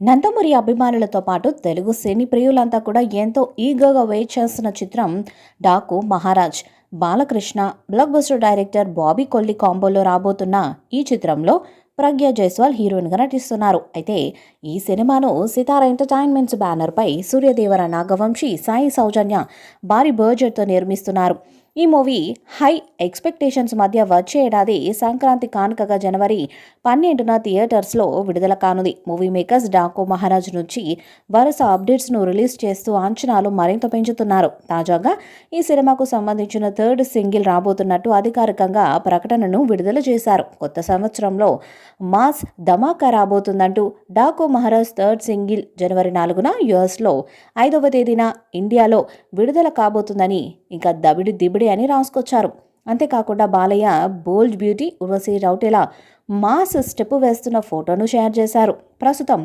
నందమూరి అభిమానులతో పాటు తెలుగు సినీ ప్రియులంతా కూడా ఎంతో ఈగర్‌గా వెయిట్ చేస్తున్న చిత్రం 'Daaku Maharaaj'. Balakrishna, blockbuster director Bobby Kolli కాంబోలో రాబోతున్న ఈ చిత్రంలో ప్రగ్య జైస్వాల్ హీరోయిన్‌గా నటిస్తున్నారు. అయితే ఈ సినిమాను సితార ఎంటర్‌టైన్‌మెంట్స్ బ్యానర్‌పై సూర్యదేవర నాగవంశి, సాయి సౌజన్య భారీ బడ్జెట్‌తో నిర్మిస్తున్నారు. ఈ మూవీ హై ఎక్స్‌పెక్టేషన్స్ మధ్య వచ్చే ఏడాది సంక్రాంతి కానుకగా జనవరి 12న థియేటర్స్‌లో విడుదల కానుంది. మూవీ మేకర్స్ 'డాకు మహారాజ్' నుంచి వరుస అప్డేట్స్‌ను రిలీజ్ చేస్తూ అంచనాలు మరింత పెంచుతున్నారు. తాజాగా ఈ సినిమాకు సంబంధించిన థర్డ్ సింగిల్ రాబోతున్నట్టు అధికారికంగా ప్రకటనను విడుదల చేశారు. కొత్త సంవత్సరంలో మాస్ ధమాకా రాబోతుందంటూ 'డాకు మహారాజ్' థర్డ్ సింగిల్ జనవరి 4న యూఎస్‌లో 5వ తేదీన ఇండియాలో విడుదల కాబోతుందని ఇంకా దబిడి దిబిడి అని రాసుకొచ్చారు. అంతేకాకుండా బాలయ్య బోల్డ్ beauty Urvashi Rautela mass step వేస్తున్న ఫోటోను షేర్ చేశారు. ప్రస్తుతం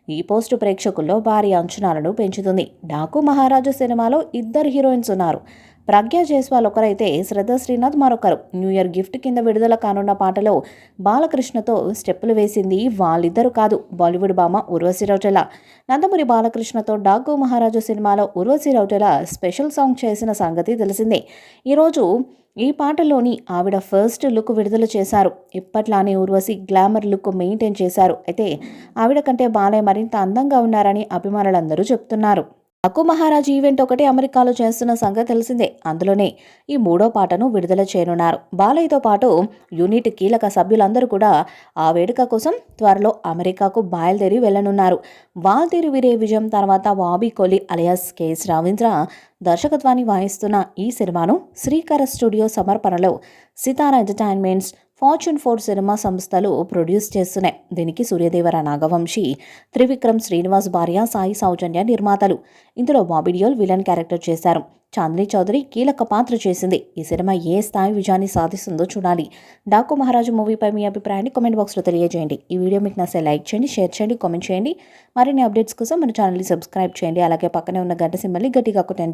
ఈ పోస్టు ప్రేక్షకుల్లో భారీ అంచనాలను పెంచుతుంది. 'డాకు మహారాజు' సినిమాలో ఇద్దరు హీరోయిన్స్ ఉన్నారు. ప్రగ్య జైస్వాల్ ఒకరైతే శ్రద్ధ శ్రీనాథ్ మరొకరు. న్యూ ఇయర్ గిఫ్ట్ కింద విడుదల కానున్న పాటలో బాలకృష్ణతో స్టెప్పులు వేసింది వాళ్ళిద్దరు కాదు, బాలీవుడ్ భామ ఉర్వశి రౌటేలా. నందమూరి బాలకృష్ణతో 'డాకు మహారాజు' సినిమాలో ఉర్వశి రౌటేలా స్పెషల్ సాంగ్ చేసిన సంగతి తెలిసిందే. ఈరోజు ఈ పాటలోని ఆవిడ ఫస్ట్ లుక్ విడుదల చేశారు. ఇప్పట్లానే ఉర్వశి గ్లామర్ లుక్ మెయింటైన్ చేశారు. అయితే ఆవిడ కంటే బాలయ్య మరింత అందంగా ఉన్నారని అభిమానులందరూ చెప్తున్నారు. 'డాకు మహారాజ్' ఈవెంట్ ఒకటి అమెరికాలో చేస్తున్న సంగతి తెలిసిందే. అందులోనే ఈ మూడో పాటను విడుదల చేయనున్నారు. బాలయ్యతో పాటు యూనిట్ కీలక సభ్యులందరూ కూడా ఆ వేడుక కోసం త్వరలో అమెరికాకు బయలుదేరి వెళ్లనున్నారు. వాల్తేరు వీరే విజయం తర్వాత బాబీ కొలి అలియాస్ కెఎస్ రవీంద్ర దర్శకత్వాన్ని వహిస్తున్న ఈ సినిమాను శ్రీకర స్టూడియో సమర్పణలో సితార ఎంటర్‌టైన్‌మెంట్స్, ఫార్చ్యూన్ 4 సినిమా సంస్థలు ప్రొడ్యూస్ చేస్తున్నాయి. దీనికి సూర్యదేవర నాగవంశి, త్రివిక్రమ్ శ్రీనివాస్ భార్య సాయి సౌజన్య నిర్మాతలు. ఇందులో బాబీ డియోల్ విలన్ క్యారెక్టర్ చేశారు. చాందిని చౌదరి కీలక పాత్ర చేసింది. ఈ సినిమా ఏ స్థాయి విజయాన్ని సాధిస్తుందో చూడాలి. 'డాకు మహారాజు' మూవీపై మీ అభిప్రాయాన్ని కామెంట్ బాక్స్లో తెలియజేయండి. ఈ వీడియో మీకు నచ్చితే లైక్ చేయండి, షేర్ చేయండి, కామెంట్ చేయండి. మరిన్ని అప్డేట్స్ కోసం మన ఛానల్ని సబ్స్క్రైబ్ చేయండి. అలాగే పక్కనే ఉన్న గంట సింబల్ని గట్టిగా కొట్టండి.